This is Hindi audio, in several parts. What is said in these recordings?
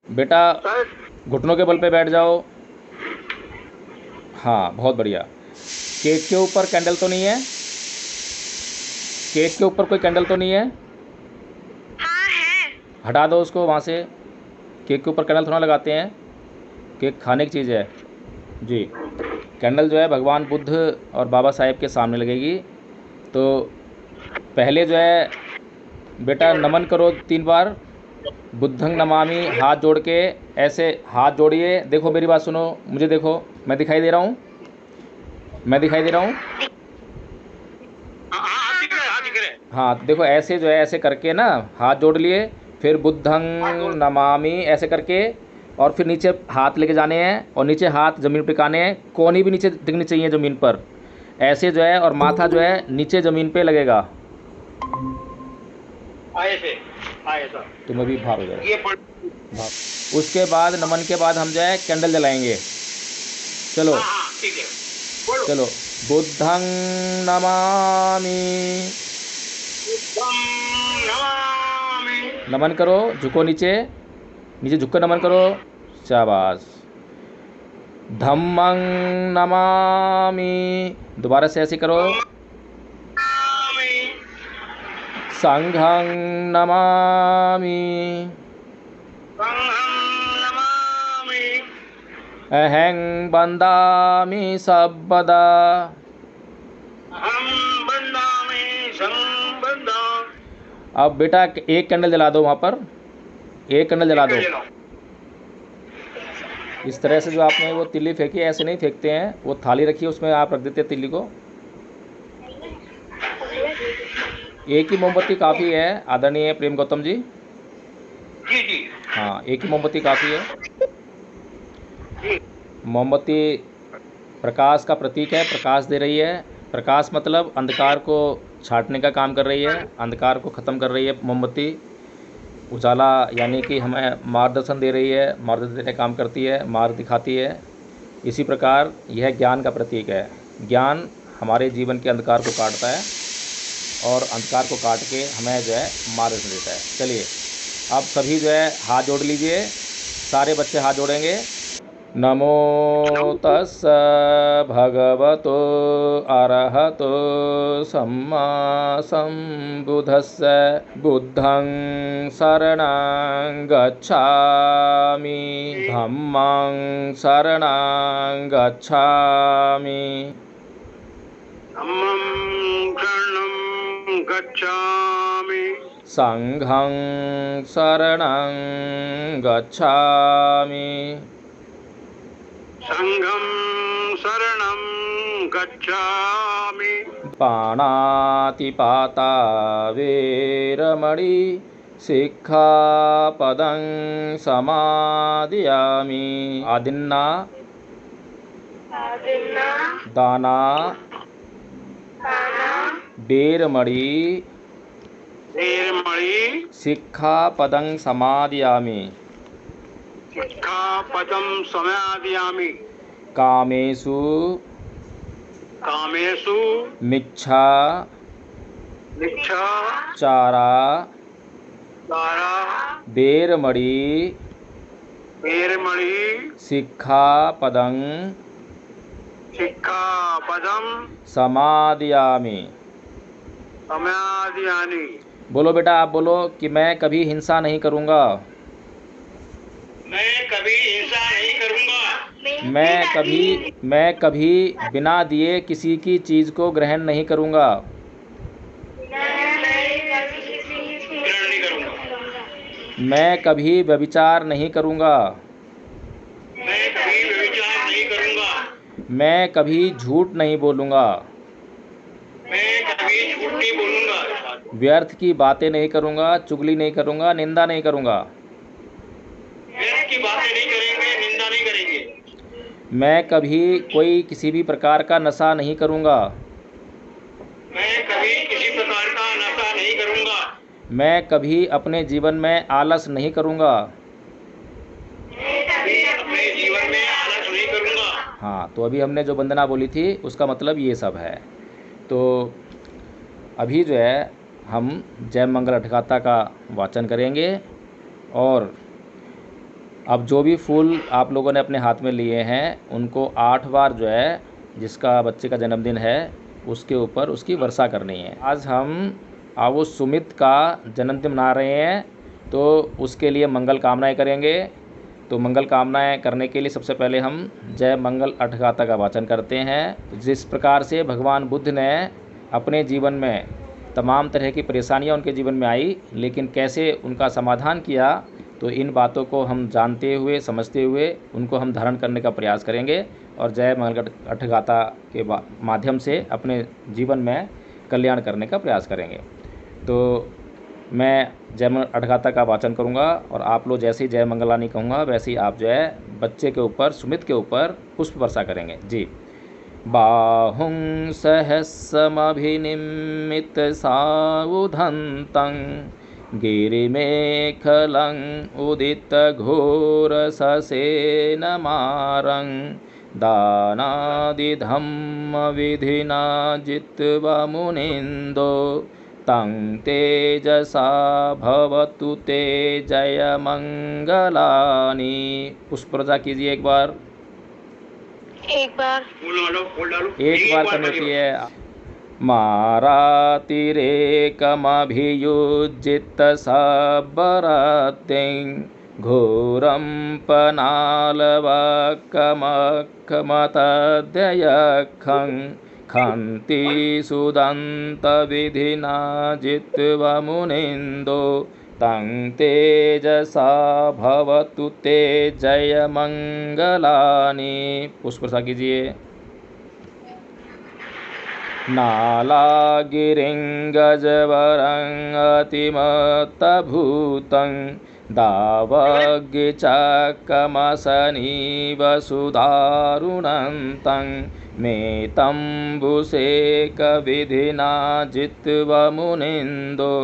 बेटा सर घुटनों के बल पे बैठ जाओ। हाँ, बहुत बढ़िया। केक के ऊपर कैंडल तो नहीं है? केक के ऊपर कोई कैंडल तो नहीं है? हाँ है। हटा दो उसको वहाँ से। केक के ऊपर कैंडल थोड़ा लगाते हैं, केक खाने की चीज़ है जी। कैंडल जो है भगवान बुद्ध और बाबा साहेब के सामने लगेगी। तो पहले जो है बेटा नमन करो 3 बार। बुद्धं नमामि, हाथ जोड़ के ऐसे हाथ जोड़िए। देखो मेरी बात सुनो, मुझे देखो, मैं दिखाई दे रहा हूँ, मैं दिखाई दे रहा हूँ। हाँ हाँ दिख रहे हैं, हाँ दिख रहे हैं। हाँ देखो ऐसे जो है ऐसे करके ना हाथ जोड़ लिए, फिर बुद्धं नमामि ऐसे करके, और फिर नीचे हाथ लेके जाने हैं और नीचे हाथ ज़मीन पे टिकाने हैं। कोहनी भी नीचे दिखनी चाहिए ज़मीन पर, ऐसे जो है, और माथा जो है नीचे ज़मीन पे लगेगा। आए से आए सर। तुम अभी बाहर हो जाओ, ये पढ़। बाहर। उसके बाद नमन के बाद हम जो है कैंडल जलाएंगे। चलो हाँ हाँ ठीक है, बोलो। चलो। बुद्धं नमामि, बुद्धं नमामि। नमन करो, झुको नीचे, नीचे झुक कर नमन करो, शाबाश। धम्मं नमामि, दोबारा से ऐसे करो। नमामि। संघं नमामि, संघं नमामि। अहं बन्दामि सर्वदा। अहं बन्धामि संबंधा। अब बेटा एक कैंडल जला दो वहाँ पर, एक कैंडल जला दो। इस तरह से जो आपने वो तिल्ली फेंकी, ऐसे नहीं फेंकते हैं, वो थाली रखी है उसमें आप रख देते हैं तिल्ली को। एक ही मोमबत्ती काफ़ी है आदरणीय प्रेम गौतम जी। जी जी हाँ, एक ही मोमबत्ती काफ़ी है। जी। मोमबत्ती प्रकाश का प्रतीक है, प्रकाश दे रही है। प्रकाश मतलब अंधकार को छाटने का काम कर रही है, अंधकार को ख़त्म कर रही है मोमबत्ती। उजाला यानी कि हमें मार्गदर्शन दे रही है, मार्गदर्शन देने का काम करती है, मार्ग दिखाती है। इसी प्रकार यह ज्ञान का प्रतीक है। ज्ञान हमारे जीवन के अंधकार को काटता है और अंधकार को काट के हमें जो है मार्गदर्शन देता है। चलिए अब सभी जो है हाथ जोड़ लीजिए, सारे बच्चे हाथ जोड़ेंगे। नमो तस्स भगवतो अरहतो सम्मा सम्बुद्धस्स। बुद्धं शरणं गच्छामि, धम्मं शरणं गच्छामि, धम्मं शरणं गच्छामि। संघं शरणं गच्छामि, संघं शरणं गच्छामि। पाणातिपाता वेरमणि सिक्खापदं समादयामि। आदिन्ना दाना वेरमणि वेरमणि सिक्खापदं समादयामि। सिक्खापदं समादयामि। कामेषु कामेषु मिच्छा मिच्छा चारा चारा वेरमणि वेरमणि सिक्खापदं सिक्खापदं समादयामि। समादयामि। बोलो बेटा, आप बोलो कि मैं कभी हिंसा नहीं करूँगा। मैं कभी हिंसा नहीं करूंगा। मैं कभी बिना दिए किसी की चीज़ को ग्रहण नहीं करूँगा। ग्रहण नहीं करूंगा। मैं कभी व्यभिचार नहीं करूँगा। मैं कभी व्यभिचार नहीं करूंगा। मैं कभी झूठ नहीं बोलूँगा। मैं कभी झूठ नहीं बोलूंगा। व्यर्थ की बातें नहीं करूँगा, चुगली नहीं करूँगा, निंदा नहीं करूँगा। व्यर्थ की बातें नहीं करेंगे, निंदा नहीं करेंगे। मैं कभी कोई किसी भी प्रकार का नशा नहीं करूँगा। मैं कभी किसी प्रकार का नशा नहीं करूंगा। मैं कभी अपने जीवन में आलस नहीं करूँगा। मैं कभी अपने जीवन में आलस नहीं करूंगा। हाँ, तो अभी हमने जो वंदना बोली थी उसका मतलब ये सब है। तो अभी जो है हम जय मंगल अठगाथा का वाचन करेंगे और अब जो भी फूल आप लोगों ने अपने हाथ में लिए हैं उनको 8 बार जो है, जिसका बच्चे का जन्मदिन है उसके ऊपर उसकी वर्षा करनी है। आज हम आवो सुमित का जन्मदिन मना रहे हैं, तो उसके लिए मंगल कामनाएं करेंगे। तो मंगल कामनाएं करने के लिए सबसे पहले हम जय मंगल अठगाथा का वाचन करते हैं। जिस प्रकार से भगवान बुद्ध ने अपने जीवन में तमाम तरह की परेशानियां उनके जीवन में आई, लेकिन कैसे उनका समाधान किया, तो इन बातों को हम जानते हुए समझते हुए उनको हम धारण करने का प्रयास करेंगे और जय मंगल अठगाथा के माध्यम से अपने जीवन में कल्याण करने का प्रयास करेंगे। तो मैं जय मंगल अठगाथा का वाचन करूंगा और आप लोग जैसे ही जय मंगलानी कहूँगा वैसे ही आप जो है बच्चे के ऊपर, सुमित के ऊपर पुष्प वर्षा करेंगे। जी। बाहुं सहस्रमभिनिमित सावुधन्तं गिरिमेखलं उदित घोर ससेनमारं दानादिधम्म विधिना जित्वा मुनिन्दो तं तेजसा भवतु ते जय मंगलानि। पुष्प वर्षा कीजिए एक बार फूल डालो एक बार करनी होती है। मारातिरेकमभियुज्जित सबरतिं घोरं पनालवकमखमतद्ययखं खन्ति सुदन्तविधिना जित्वा मुनिन्दो तं तेजसा भवतु ते जय मंगलानि। पुष्प वर्षा कीजिए। नालागिरिं गजवरं अतिमत्तभूतं दावग्गिचकमसनीव सुदारुणन्तं मेतम्बुसेकविधिना जित्वा मुनिन्दो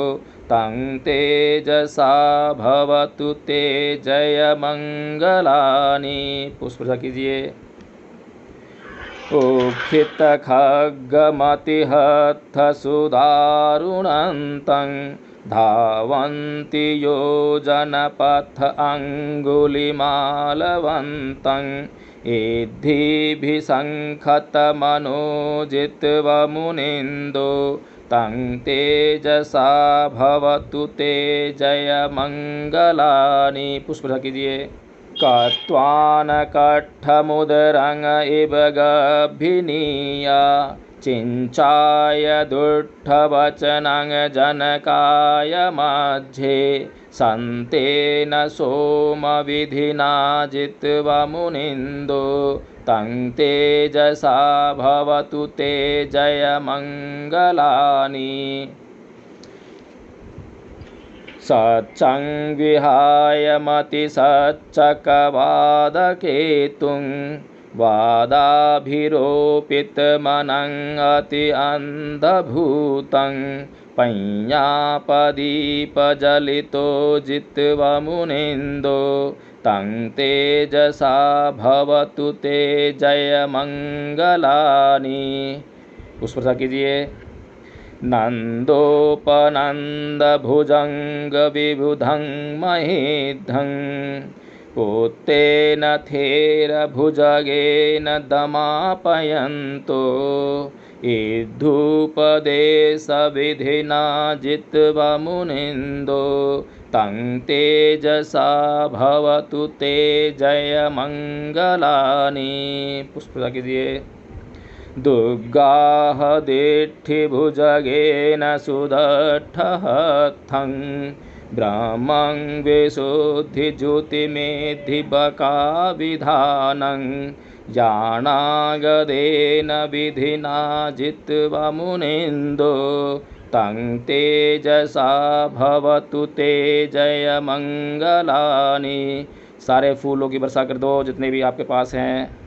तं तेजसा भवतु ते जय मंगलानि। पुष्प वर्षा कीजिए। उक्षितखड्गमतिहत्थसुदारुणन्तं धावन्ति योजनपथ अङ्गुलिमालवन्तं एद्धिभिसङ्खतमनोजित्वा मुनिन्दो तं तेजसा भवतु ते जय मंगलानि। पुष्प वर्षा कीजिए। कट्वानकट्ठमुदरं इव गभिनीया चिञ्चाय दुष्टवचनं जनकाय मध्ये सन्तेन सोमविधिना जित्वा मुनिन्दो तं तेजसा भवतु ते जय मंगलानि। सच्चं विहाय मतिसच्चकवादकेतुं वादाभिरोपितमनं अति अन्धभूतं पञ्यापदीपजलितो जित्वा मुनिन्दो तं तेजसा भवतु ते जय मंगलानि। पुष्प वर्षा कीजिए। नन्दोपनन्दभुजङ्गविबुधं महेद्धं पुत्तेन थेरभुजगेन दमापयन्तो इद्धूपदेशविधिना जित्वा मुनिन्दो तं तेजसा भवतु ते जय मंगलानि। पुष्प वर्षा कीजिए। दुर्गाहदिष्ठिभुजगेन सुदट्ठहत्थं ब्रह्मं विशुद्धिज्योतिमेधिबकाविधानं यानागदेन विधिना जित्वा मुनिन्दो तं तेजसा भवतु ते जय मंगलानि। सारे फूलों की वर्षा कर दो जितने भी आपके पास हैं।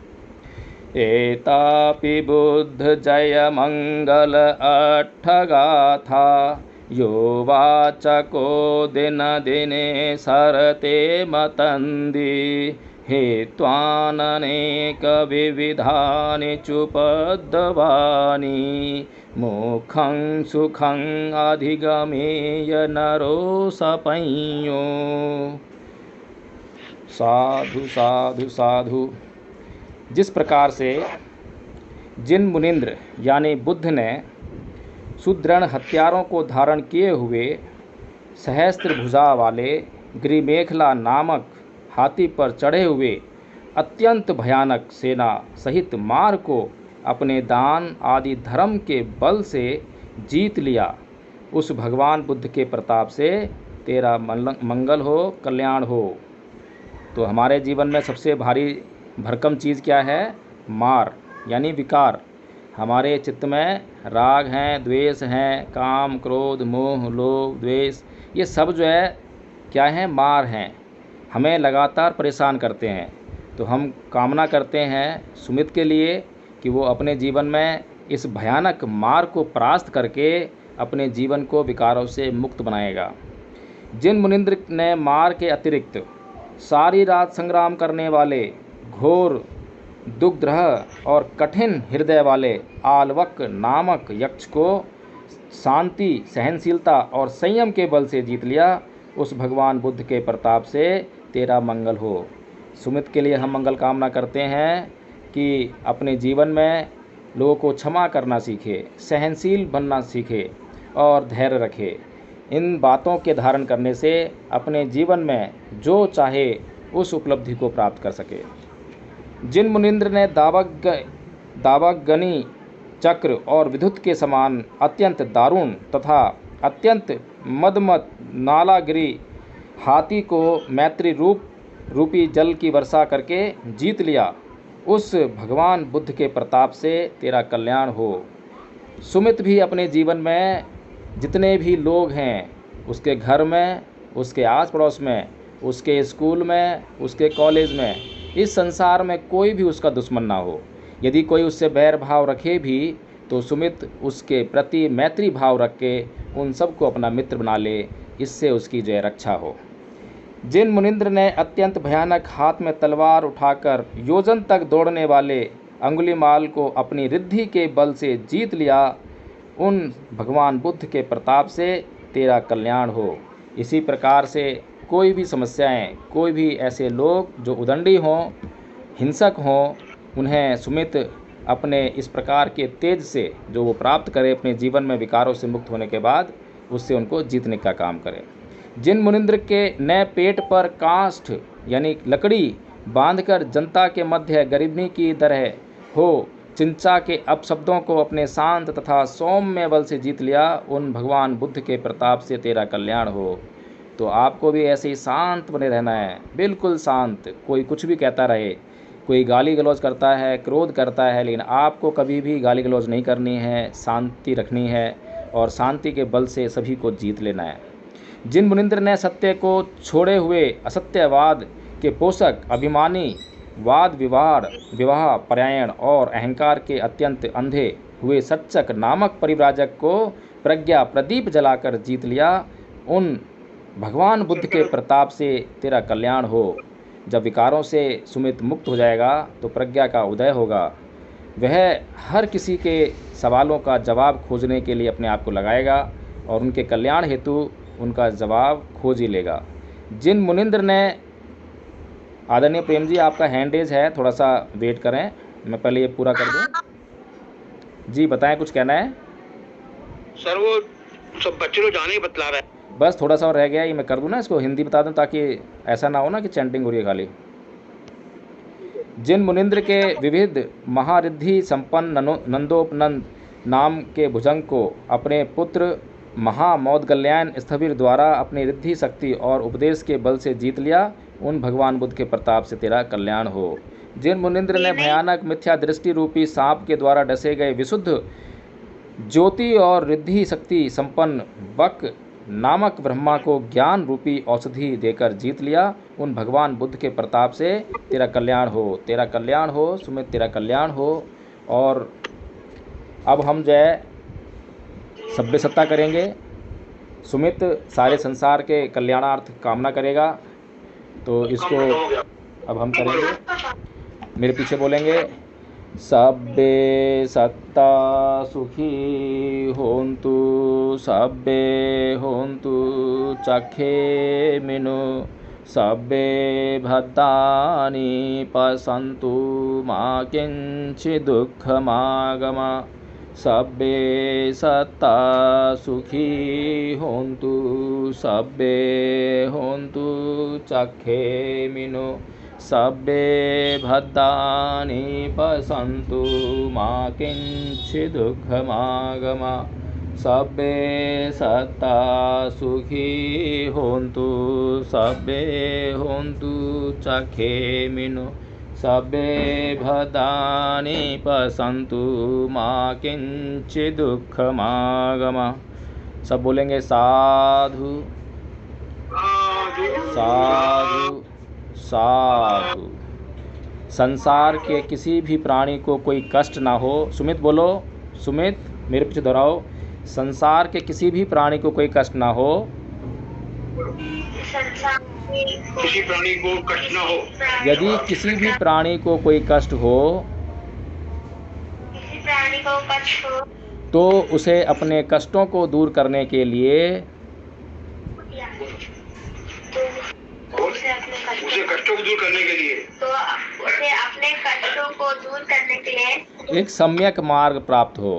एतापि बुद्ध जय मंगल अट्ठगाथा यो वाचको दिन दिने सरते मतन्दी हेत्वाननेक विविधानि चुपद्वानि मुखं सुखं अधिगमेय नरो सपञ्यो साधु साधु साधु। जिस प्रकार से जिन मुनिंद्र यानी बुद्ध ने सुदृढ़ हथियारों को धारण किए हुए सहस्त्र भुजा वाले गिरिमेखला नामक हाथी पर चढ़े हुए अत्यंत भयानक सेना सहित मार को अपने दान आदि धर्म के बल से जीत लिया, उस भगवान बुद्ध के प्रताप से तेरा मंगल हो, कल्याण हो। तो हमारे जीवन में सबसे भारी भरकम चीज़ क्या है? मार यानी विकार। हमारे चित्त में राग हैं, द्वेष हैं, काम, क्रोध, मोह, लोभ, द्वेष, ये सब जो है क्या है? मार हैं। हमें लगातार परेशान करते हैं। तो हम कामना करते हैं सुमित के लिए कि वो अपने जीवन में इस भयानक मार को परास्त करके अपने जीवन को विकारों से मुक्त बनाएगा। जिन मुनिंद्र ने मार के अतिरिक्त सारी रात संग्राम करने वाले घोर दुग्धह और कठिन हृदय वाले आलवक नामक यक्ष को शांति, सहनशीलता और संयम के बल से जीत लिया, उस भगवान बुद्ध के प्रताप से तेरा मंगल हो। सुमित के लिए हम मंगल कामना करते हैं कि अपने जीवन में लोगों को क्षमा करना सीखे, सहनशील बनना सीखे और धैर्य रखे। इन बातों के धारण करने से अपने जीवन में जो चाहे उस उपलब्धि को प्राप्त कर सके। जिन मुनिंद्र ने दावगनी चक्र और विद्युत के समान अत्यंत दारुण तथा अत्यंत मदमत नालागिरी हाथी को मैत्री रूपी जल की वर्षा करके जीत लिया, उस भगवान बुद्ध के प्रताप से तेरा कल्याण हो। सुमित भी अपने जीवन में जितने भी लोग हैं, उसके घर में, उसके आस पड़ोस में, उसके स्कूल में, उसके कॉलेज में, इस संसार में कोई भी उसका दुश्मन ना हो। यदि कोई उससे बैर भाव रखे भी तो सुमित उसके प्रति मैत्री भाव रख के उन सबको अपना मित्र बना ले, इससे उसकी जय रक्षा हो। जिन मुनिंद्र ने अत्यंत भयानक हाथ में तलवार उठाकर योजन तक दौड़ने वाले अंगुलीमाल को अपनी रिद्धि के बल से जीत लिया, उन भगवान बुद्ध के प्रताप से तेरा कल्याण हो। इसी प्रकार से कोई भी समस्याएं, कोई भी ऐसे लोग जो उदंडी हों, हिंसक हों, उन्हें सुमित अपने इस प्रकार के तेज से जो वो प्राप्त करे अपने जीवन में विकारों से मुक्त होने के बाद, उससे उनको जीतने का काम करे। जिन मुनिंद्र के नए पेट पर काष्ठ यानी लकड़ी बांधकर जनता के मध्य गरीबनी की तरह हो चिंचा के अपशब्दों को अपने शांत तथा सौम्य बल से जीत लिया, उन भगवान बुद्ध के प्रताप से तेरा कल्याण हो। तो आपको भी ऐसे ही शांत बने रहना है, बिल्कुल शांत। कोई कुछ भी कहता रहे, कोई गाली गलौज करता है, क्रोध करता है, लेकिन आपको कभी भी गाली गलौज नहीं करनी है, शांति रखनी है और शांति के बल से सभी को जीत लेना है। जिन मुनिंद्र ने सत्य को छोड़े हुए असत्यवाद के पोषक, अभिमानी, वाद विवाह परायण और अहंकार के अत्यंत अंधे हुए सच्चक नामक परिव्राजक को प्रज्ञा प्रदीप जलाकर जीत लिया, उन भगवान बुद्ध के प्रताप से तेरा कल्याण हो। जब विकारों से सुमित मुक्त हो जाएगा तो प्रज्ञा का उदय होगा। वह हर किसी के सवालों का जवाब खोजने के लिए अपने आप को लगाएगा और उनके कल्याण हेतु उनका जवाब खोज ही लेगा। जिन मुनिंद्र ने, आदरणीय प्रेम जी आपका हैंड रेज है, थोड़ा सा वेट करें, मैं पहले ये पूरा कर दूं। जी बताएं, कुछ कहना है? सर वो सब बच्चे लोग जाने ही बतला रहे हैं। बस थोड़ा सा और रह गया, ये मैं कर दूं ना, इसको हिंदी बता दूं ताकि ऐसा ना हो ना कि चैंटिंग हो रही है खाली। जिन मुनिंद्र के विविध महारिद्धि संपन्न नंदोपनंद नाम के भुजंग को अपने पुत्र महामौदगल्यायन स्थविर द्वारा अपनी रिद्धि शक्ति और उपदेश के बल से जीत लिया, उन भगवान बुद्ध के प्रताप से तेरा कल्याण हो। जिन मुनिंद्र ने भयानक मिथ्या दृष्टि रूपी सांप के द्वारा डसे गए विशुद्ध ज्योति और रिद्धि शक्ति संपन्न बक नामक ब्रह्मा को ज्ञान रूपी औषधि देकर जीत लिया, उन भगवान बुद्ध के प्रताप से तेरा कल्याण हो। तेरा कल्याण हो सुमित, तेरा कल्याण हो। और अब हम जो है सभ्य सत्ता करेंगे। सुमित सारे संसार के कल्याणार्थ कामना करेगा, तो इसको अब हम करेंगे। मेरे पीछे बोलेंगे, सब्बे सत्ता सुखी होन्तु, सब्बे होन्तु चखे मिनु, सब्बे भद्राणि पश्यन्तु मा किञ्चित् दुःखमागम सब्बे सत्ता सुखी होन्तु सब्बे होन्तु चखेमिनो सब्बे भद्राणि पश्यन्तु मा किञ्चित् दुःखमागम सब्बे सत्ता सुखी होन्तु सब्बे होन्तु चखेमिनो सब्बे भद्राणि पश्यन्तु मा किञ्चित् दुःखमागम। सब बोलेंगे साधु साधु साधु। संसार के किसी भी प्राणी को कोई कष्ट ना हो। सुमित बोलो, सुमित मेरे पीछे दोहराओ। संसार के किसी भी प्राणी को कोई कष्ट ना हो। किसी प्राणी को कष्ट न हो। यदि किसी भी प्राणी को कोई कष्ट हो तो उसे अपने कष्टों को दूर करने के लिए एक सम्यक मार्ग प्राप्त हो।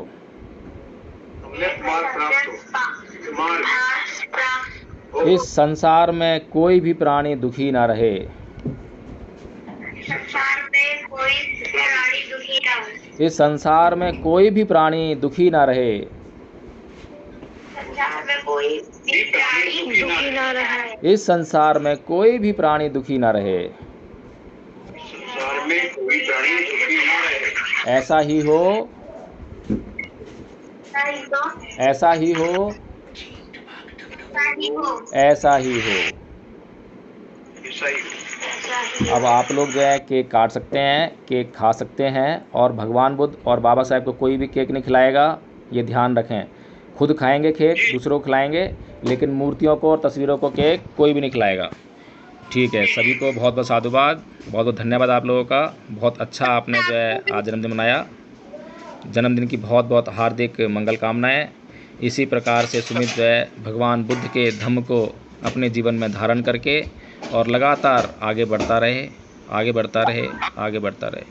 इस संसार में कोई भी प्राणी दुखी ना रहे। इस संसार में कोई भी प्राणी दुखी ना रहे। इस संसार में कोई भी प्राणी दुखी ना रहे। ऐसा ही हो, ऐसा ही हो, ऐसा ही हो। अब आप लोग जो है केक काट सकते हैं, केक खा सकते हैं, और भगवान बुद्ध और बाबा साहेब को कोई भी केक नहीं खिलाएगा, ये ध्यान रखें। खुद खाएंगे केक, दूसरों को खिलाएंगे, लेकिन मूर्तियों को और तस्वीरों को केक कोई भी नहीं खिलाएगा। ठीक है, सभी को बहुत बहुत साधुवाद, बहुत बहुत धन्यवाद आप लोगों का। बहुत अच्छा आपने जो है आज जन्मदिन मनाया। जन्मदिन की बहुत बहुत हार्दिक मंगल कामनाएँ। इसी प्रकार से सुमित जो है भगवान बुद्ध के धम्म को अपने जीवन में धारण करके और लगातार आगे बढ़ता रहे, आगे बढ़ता रहे, आगे बढ़ता रहे।